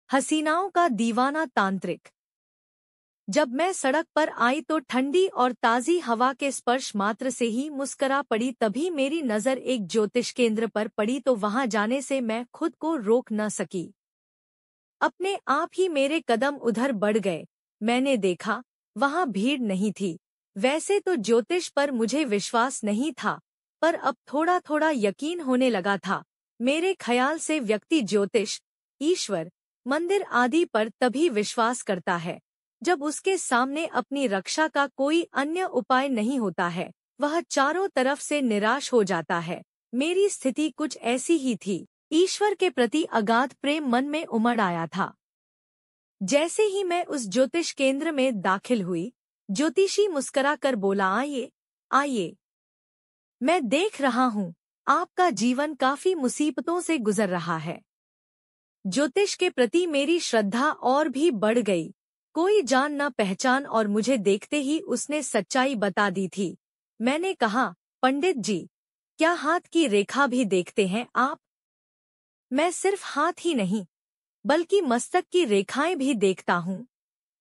हसीनाओं का दीवाना तांत्रिक। जब मैं सड़क पर आई तो ठंडी और ताज़ी हवा के स्पर्श मात्र से ही मुस्करा पड़ी। तभी मेरी नज़र एक ज्योतिष केंद्र पर पड़ी तो वहां जाने से मैं खुद को रोक न सकी। अपने आप ही मेरे कदम उधर बढ़ गए। मैंने देखा वहां भीड़ नहीं थी। वैसे तो ज्योतिष पर मुझे विश्वास नहीं था, पर अब थोड़ा थोड़ा यकीन होने लगा था। मेरे ख्याल से व्यक्ति ज्योतिष, ईश्वर, मंदिर आदि पर तभी विश्वास करता है जब उसके सामने अपनी रक्षा का कोई अन्य उपाय नहीं होता है। वह चारों तरफ से निराश हो जाता है। मेरी स्थिति कुछ ऐसी ही थी। ईश्वर के प्रति अगाध प्रेम मन में उमड़ आया था। जैसे ही मैं उस ज्योतिष केंद्र में दाखिल हुई, ज्योतिषी मुस्कुराकर बोला, आइए आइए, मैं देख रहा हूँ आपका जीवन काफी मुसीबतों से गुजर रहा है। ज्योतिष के प्रति मेरी श्रद्धा और भी बढ़ गई। कोई जान न पहचान और मुझे देखते ही उसने सच्चाई बता दी थी। मैंने कहा, पंडित जी, क्या हाथ की रेखा भी देखते हैं आप? मैं सिर्फ हाथ ही नहीं बल्कि मस्तक की रेखाएं भी देखता हूँ।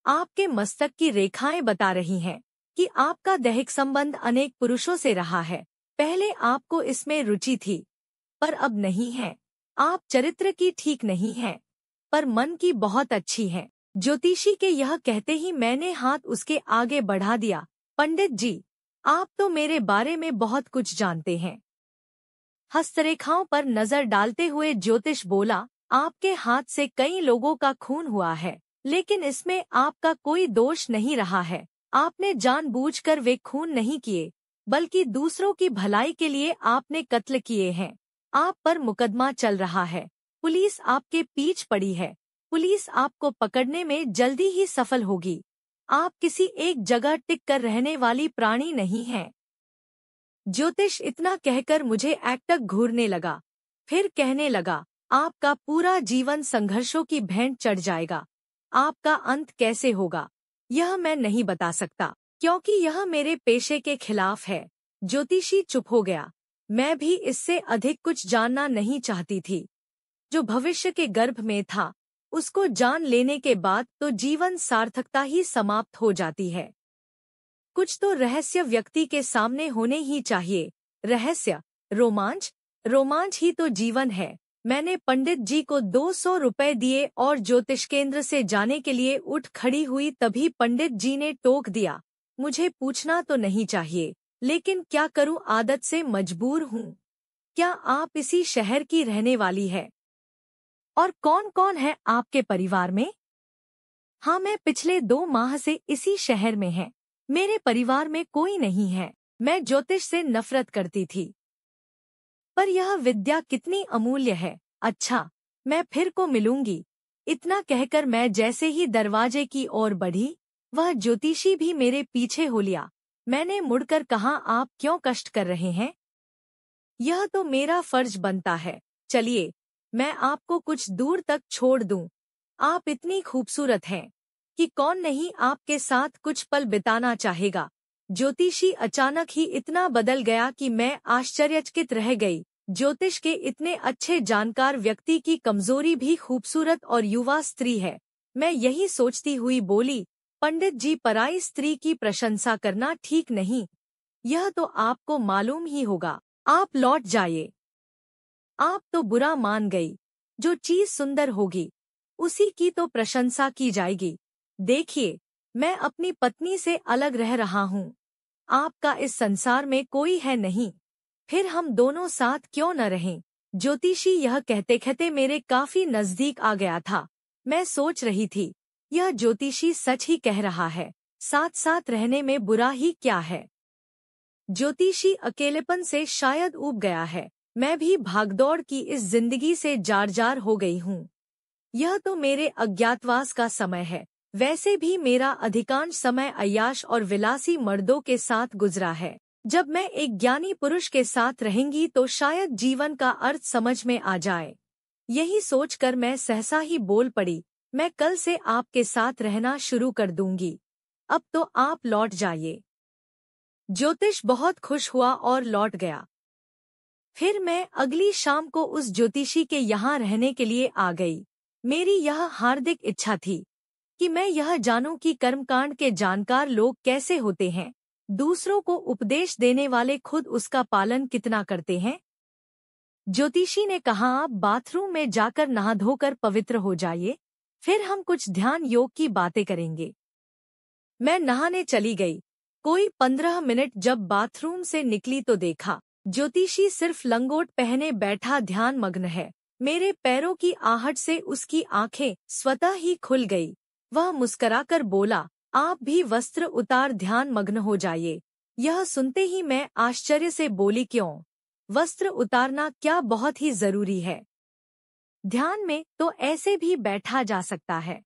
आपके मस्तक की रेखाएं बता रही हैं कि आपका दैहिक संबंध अनेक पुरुषों से रहा है। पहले आपको इसमें रुचि थी, पर अब नहीं है। आप चरित्र की ठीक नहीं हैं, पर मन की बहुत अच्छी हैं। ज्योतिषी के यह कहते ही मैंने हाथ उसके आगे बढ़ा दिया। पंडित जी, आप तो मेरे बारे में बहुत कुछ जानते हैं। हस्तरेखाओं पर नजर डालते हुए ज्योतिष बोला, आपके हाथ से कई लोगों का खून हुआ है, लेकिन इसमें आपका कोई दोष नहीं रहा है। आपने जानबूझकर वे खून नहीं किए, बल्कि दूसरों की भलाई के लिए आपने कत्ल किए हैं। आप पर मुकदमा चल रहा है। पुलिस आपके पीछ पड़ी है। पुलिस आपको पकड़ने में जल्दी ही सफल होगी। आप किसी एक जगह टिक कर रहने वाली प्राणी नहीं हैं। ज्योतिष इतना कहकर मुझे एकटक घूरने लगा। फिर कहने लगा, आपका पूरा जीवन संघर्षों की भेंट चढ़ जाएगा। आपका अंत कैसे होगा यह मैं नहीं बता सकता, क्योंकि यह मेरे पेशे के खिलाफ है। ज्योतिषी चुप हो गया। मैं भी इससे अधिक कुछ जानना नहीं चाहती थी। जो भविष्य के गर्भ में था, उसको जान लेने के बाद तो जीवन सार्थकता ही समाप्त हो जाती है। कुछ तो रहस्य व्यक्ति के सामने होने ही चाहिए। रहस्य, रोमांच, रोमांच ही तो जीवन है। मैंने पंडित जी को 200 रुपए दिए और ज्योतिष केंद्र से जाने के लिए उठ खड़ी हुई। तभी पंडित जी ने टोक दिया, मुझे पूछना तो नहीं चाहिए, लेकिन क्या करूं, आदत से मजबूर हूं। क्या आप इसी शहर की रहने वाली है? और कौन कौन है आपके परिवार में? हाँ, मैं पिछले 2 माह से इसी शहर में है। मेरे परिवार में कोई नहीं है। मैं ज्योतिष से नफरत करती थी, पर यह विद्या कितनी अमूल्य है। अच्छा, मैं फिर को मिलूंगी। इतना कहकर मैं जैसे ही दरवाजे की ओर बढ़ी, वह ज्योतिषी भी मेरे पीछे हो लिया। मैंने मुड़कर कहा, आप क्यों कष्ट कर रहे हैं? यह तो मेरा फर्ज बनता है। चलिए, मैं आपको कुछ दूर तक छोड़ दूं। आप इतनी खूबसूरत हैं कि कौन नहीं आपके साथ कुछ पल बिताना चाहेगा। ज्योतिषी अचानक ही इतना बदल गया कि मैं आश्चर्यचकित रह गई। ज्योतिष के इतने अच्छे जानकार व्यक्ति की कमजोरी भी खूबसूरत और युवा स्त्री है। मैं यही सोचती हुई बोली, पंडित जी, पराई स्त्री की प्रशंसा करना ठीक नहीं। यह तो आपको मालूम ही होगा। आप लौट जाइए। आप तो बुरा मान गई। जो चीज सुंदर होगी उसी की तो प्रशंसा की जाएगी। देखिए, मैं अपनी पत्नी से अलग रह रहा हूँ। आपका इस संसार में कोई है नहीं, फिर हम दोनों साथ क्यों न रहें? ज्योतिषी यह कहते कहते मेरे काफी नजदीक आ गया था। मैं सोच रही थी, यह ज्योतिषी सच ही कह रहा है। साथ साथ रहने में बुरा ही क्या है? ज्योतिषी अकेलेपन से शायद ऊब गया है। मैं भी भागदौड़ की इस जिंदगी से जार जार हो गई हूँ। यह तो मेरे अज्ञातवास का समय है। वैसे भी मेरा अधिकांश समय अय्याश और विलासी मर्दों के साथ गुजरा है। जब मैं एक ज्ञानी पुरुष के साथ रहेंगी तो शायद जीवन का अर्थ समझ में आ जाए। यही सोचकर मैं सहसा ही बोल पड़ी, मैं कल से आपके साथ रहना शुरू कर दूंगी। अब तो आप लौट जाइए। ज्योतिष बहुत खुश हुआ और लौट गया। फिर मैं अगली शाम को उस ज्योतिषी के यहाँ रहने के लिए आ गई। मेरी यह हार्दिक इच्छा थी कि मैं यह जानूं कि कर्मकांड के जानकार लोग कैसे होते हैं, दूसरों को उपदेश देने वाले खुद उसका पालन कितना करते हैं। ज्योतिषी ने कहा, आप बाथरूम में जाकर नहा धोकर पवित्र हो जाइए, फिर हम कुछ ध्यान योग की बातें करेंगे। मैं नहाने चली गई। कोई 15 मिनट जब बाथरूम से निकली तो देखा ज्योतिषी सिर्फ लंगोट पहने बैठा ध्यान मग्न है। मेरे पैरों की आहट से उसकी आंखें स्वतः ही खुल गई। वह मुस्कुराकर बोला, आप भी वस्त्र उतार ध्यान मग्न हो जाइए। यह सुनते ही मैं आश्चर्य से बोली, क्यों? वस्त्र उतारना क्या बहुत ही जरूरी है? ध्यान में तो ऐसे भी बैठा जा सकता है।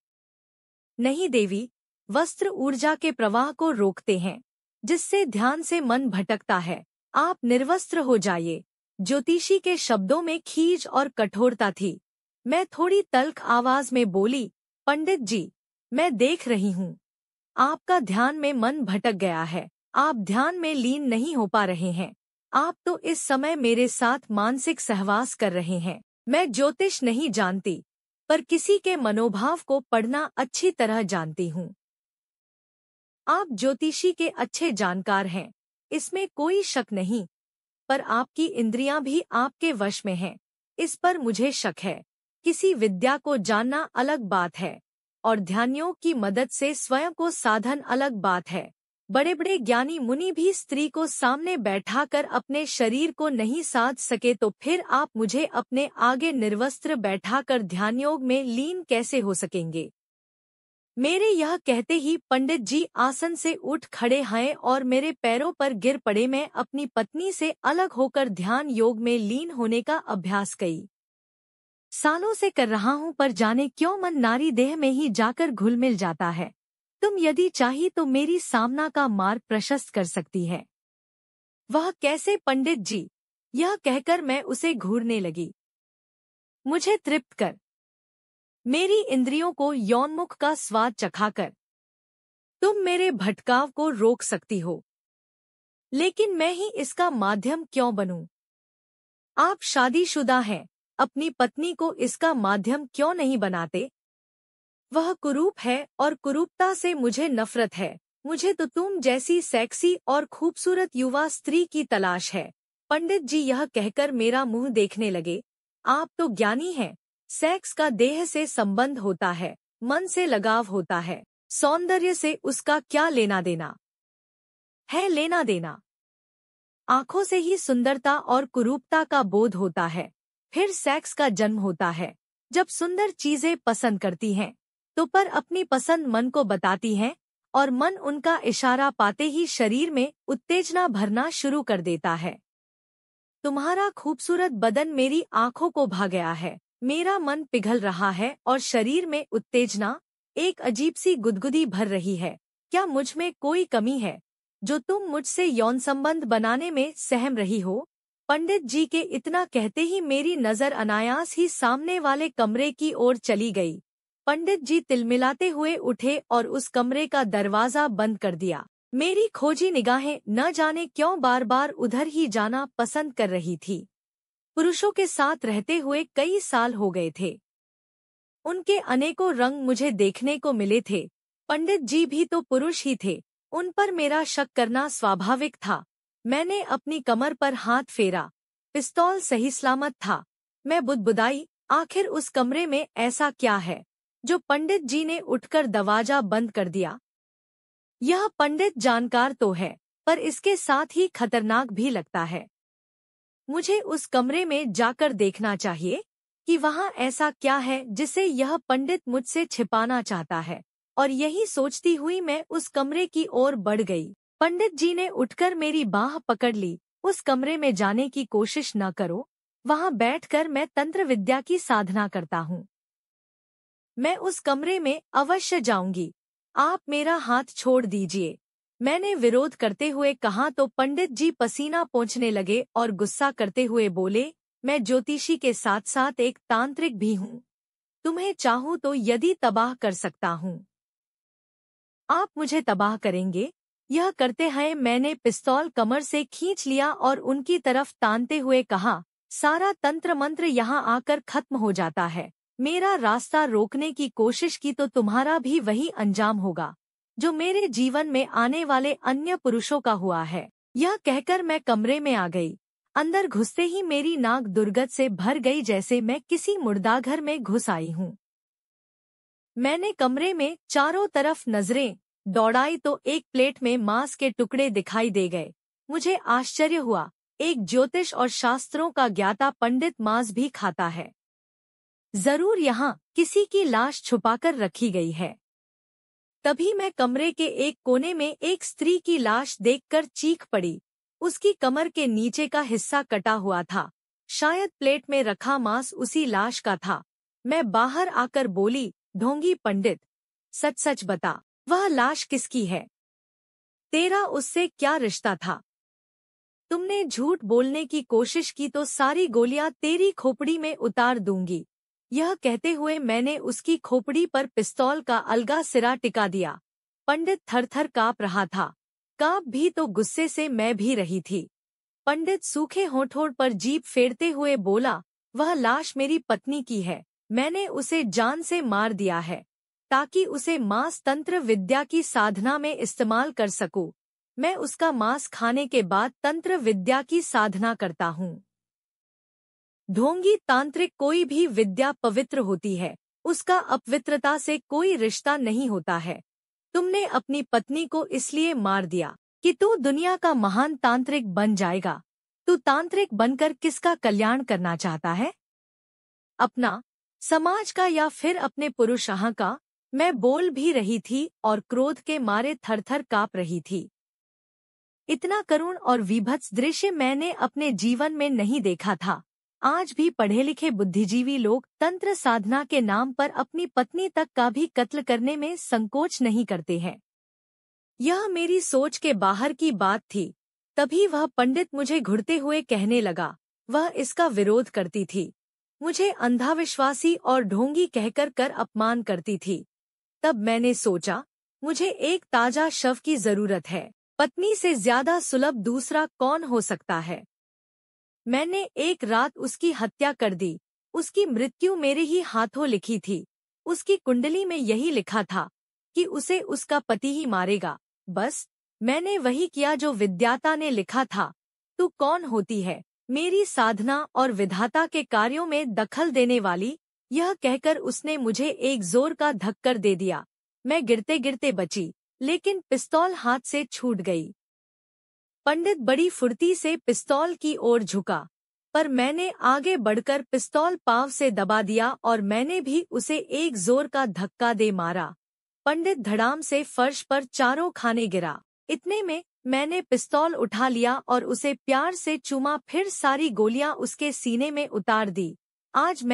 नहीं देवी, वस्त्र ऊर्जा के प्रवाह को रोकते हैं, जिससे ध्यान से मन भटकता है। आप निर्वस्त्र हो जाइए। ज्योतिषी के शब्दों में खींच और कठोरता थी। मैं थोड़ी तल्ख आवाज में बोली, पंडित जी, मैं देख रही हूँ आपका ध्यान में मन भटक गया है। आप ध्यान में लीन नहीं हो पा रहे हैं। आप तो इस समय मेरे साथ मानसिक सहवास कर रहे हैं। मैं ज्योतिष नहीं जानती, पर किसी के मनोभाव को पढ़ना अच्छी तरह जानती हूँ। आप ज्योतिषी के अच्छे जानकार हैं, इसमें कोई शक नहीं, पर आपकी इंद्रियां भी आपके वश में हैं, इस पर मुझे शक है। किसी विद्या को जानना अलग बात है, और ध्यानयोग की मदद से स्वयं को साधन अलग बात है। बड़े बड़े ज्ञानी मुनि भी स्त्री को सामने बैठाकर अपने शरीर को नहीं साध सके, तो फिर आप मुझे अपने आगे निर्वस्त्र बैठाकर ध्यानयोग में लीन कैसे हो सकेंगे? मेरे यह कहते ही पंडित जी आसन से उठ खड़े हैं और मेरे पैरों पर गिर पड़े। मैं अपनी पत्नी से अलग होकर ध्यान योग में लीन होने का अभ्यास कई सालों से कर रहा हूँ, पर जाने क्यों मन नारी देह में ही जाकर घुल मिल जाता है। तुम यदि चाही तो मेरी सामना का मार्ग प्रशस्त कर सकती है। वह कैसे पंडित जी? यह कहकर मैं उसे घूरने लगी। मुझे तृप्त कर, मेरी इंद्रियों को यौनमुख का स्वाद चखाकर तुम मेरे भटकाव को रोक सकती हो, लेकिन मैं ही इसका माध्यम क्यों बनूं? आप शादीशुदा हैं, अपनी पत्नी को इसका माध्यम क्यों नहीं बनाते? वह कुरूप है और कुरूपता से मुझे नफरत है। मुझे तो तुम जैसी सेक्सी और खूबसूरत युवा स्त्री की तलाश है। पंडित जी यह कहकर मेरा मुंह देखने लगे। आप तो ज्ञानी हैं। सेक्स का देह से संबंध होता है, मन से लगाव होता है, सौंदर्य से उसका क्या लेना देना है? लेना देना आंखों से ही सुंदरता और कुरूपता का बोध होता है, फिर सेक्स का जन्म होता है। जब सुंदर चीजें पसंद करती हैं, तो पर अपनी पसंद मन को बताती हैं, और मन उनका इशारा पाते ही शरीर में उत्तेजना भरना शुरू कर देता है। तुम्हारा खूबसूरत बदन मेरी आंखों को भा गया है। मेरा मन पिघल रहा है और शरीर में उत्तेजना, एक अजीब सी गुदगुदी भर रही है। क्या मुझ में कोई कमी है जो तुम मुझसे यौन संबंध बनाने में सहम रही हो? पंडित जी के इतना कहते ही मेरी नजर अनायास ही सामने वाले कमरे की ओर चली गई। पंडित जी तिलमिलाते हुए उठे और उस कमरे का दरवाजा बंद कर दिया। मेरी खोजी निगाहें न जाने क्यों बार बार उधर ही जाना पसंद कर रही थी। पुरुषों के साथ रहते हुए कई साल हो गए थे। उनके अनेकों रंग मुझे देखने को मिले थे। पंडित जी भी तो पुरुष ही थे, उन पर मेरा शक करना स्वाभाविक था। मैंने अपनी कमर पर हाथ फेरा, पिस्तौल सही सलामत था। मैं बुदबुदाई, आखिर उस कमरे में ऐसा क्या है जो पंडित जी ने उठकर दरवाजा बंद कर दिया? यह पंडित जानकार तो है, पर इसके साथ ही खतरनाक भी लगता है। मुझे उस कमरे में जाकर देखना चाहिए कि वहाँ ऐसा क्या है जिसे यह पंडित मुझसे छिपाना चाहता है। और यही सोचती हुई मैं उस कमरे की ओर बढ़ गई। पंडित जी ने उठकर मेरी बाह पकड़ ली। उस कमरे में जाने की कोशिश न करो, वहाँ बैठकर मैं तंत्र विद्या की साधना करता हूँ। मैं उस कमरे में अवश्य जाऊंगी। आप मेरा हाथ छोड़ दीजिए। मैंने विरोध करते हुए कहा तो पंडित जी पसीना पोंछने लगे और गुस्सा करते हुए बोले, मैं ज्योतिषी के साथ साथ एक तांत्रिक भी हूँ। तुम्हें चाहूँ तो यदि तबाह कर सकता हूँ। आप मुझे तबाह करेंगे? यह करते हैं मैंने पिस्तौल कमर से खींच लिया और उनकी तरफ तानते हुए कहा, सारा तंत्र मंत्र यहाँ आकर खत्म हो जाता है। मेरा रास्ता रोकने की कोशिश की तो तुम्हारा भी वही अंजाम होगा जो मेरे जीवन में आने वाले अन्य पुरुषों का हुआ है। यह कहकर मैं कमरे में आ गई। अंदर घुसते ही मेरी नाक दुर्गंध से भर गई, जैसे मैं किसी मुर्दाघर में घुस आई हूँ। मैंने कमरे में चारों तरफ नजरें दौड़ाई तो एक प्लेट में मांस के टुकड़े दिखाई दे गए। मुझे आश्चर्य हुआ, एक ज्योतिष और शास्त्रों का ज्ञाता पंडित मांस भी खाता है। जरूर यहाँ किसी की लाश छुपाकर रखी गई है। तभी मैं कमरे के एक कोने में एक स्त्री की लाश देखकर चीख पड़ी। उसकी कमर के नीचे का हिस्सा कटा हुआ था। शायद प्लेट में रखा मांस उसी लाश का था। मैं बाहर आकर बोली, ढोंगी पंडित, सच सच बता, वह लाश किसकी है? तेरा उससे क्या रिश्ता था? तुमने झूठ बोलने की कोशिश की तो सारी गोलियां तेरी खोपड़ी में उतार दूंगी। यह कहते हुए मैंने उसकी खोपड़ी पर पिस्तौल का अलगा सिरा टिका दिया। पंडित थर-थर काँप रहा था। काँप भी तो गुस्से से मैं भी रही थी। पंडित सूखे होठों पर जीभ फेरते हुए बोला, वह लाश मेरी पत्नी की है। मैंने उसे जान से मार दिया है ताकि उसे मांस तंत्र विद्या की साधना में इस्तेमाल कर सकूं। मैं उसका मांस खाने के बाद तंत्र विद्या की साधना करता हूँ। ढोंगी तांत्रिक, कोई भी विद्या पवित्र होती है, उसका अपवित्रता से कोई रिश्ता नहीं होता है। तुमने अपनी पत्नी को इसलिए मार दिया कि तू दुनिया का महान तांत्रिक बन जाएगा। तू तांत्रिक बनकर किसका कल्याण करना चाहता है? अपना, समाज का, या फिर अपने पुरुषाह का? मैं बोल भी रही थी और क्रोध के मारे थरथर काँप रही थी। इतना करुण और विभत्स दृश्य मैंने अपने जीवन में नहीं देखा था। आज भी पढ़े लिखे बुद्धिजीवी लोग तंत्र साधना के नाम पर अपनी पत्नी तक का भी कत्ल करने में संकोच नहीं करते हैं। यह मेरी सोच के बाहर की बात थी। तभी वह पंडित मुझे घुरते हुए कहने लगा, वह इसका विरोध करती थी, मुझे अंधाविश्वासी और ढोंगी कहकर कर अपमान करती थी। तब मैंने सोचा, मुझे एक ताजा शव की जरूरत है। पत्नी से ज्यादा सुलभ दूसरा कौन हो सकता है? मैंने एक रात उसकी हत्या कर दी। उसकी मृत्यु मेरे ही हाथों लिखी थी। उसकी कुंडली में यही लिखा था कि उसे उसका पति ही मारेगा। बस मैंने वही किया जो विद्याता ने लिखा था। तू कौन होती है, मेरी साधना और विधाता के कार्यों में दखल देने वाली? यह कहकर उसने मुझे एक जोर का धक्कर दे दिया। मैं गिरते गिरते बची, लेकिन पिस्तौल हाथ से छूट गई। पंडित बड़ी फुर्ती से पिस्तौल की ओर झुका, पर मैंने आगे बढ़कर पिस्तौल पांव से दबा दिया और मैंने भी उसे एक जोर का धक्का दे मारा। पंडित धड़ाम से फर्श पर चारों खाने गिरा। इतने में मैंने पिस्तौल उठा लिया और उसे प्यार से चूमा, फिर सारी गोलियां उसके सीने में उतार दी। आज मैं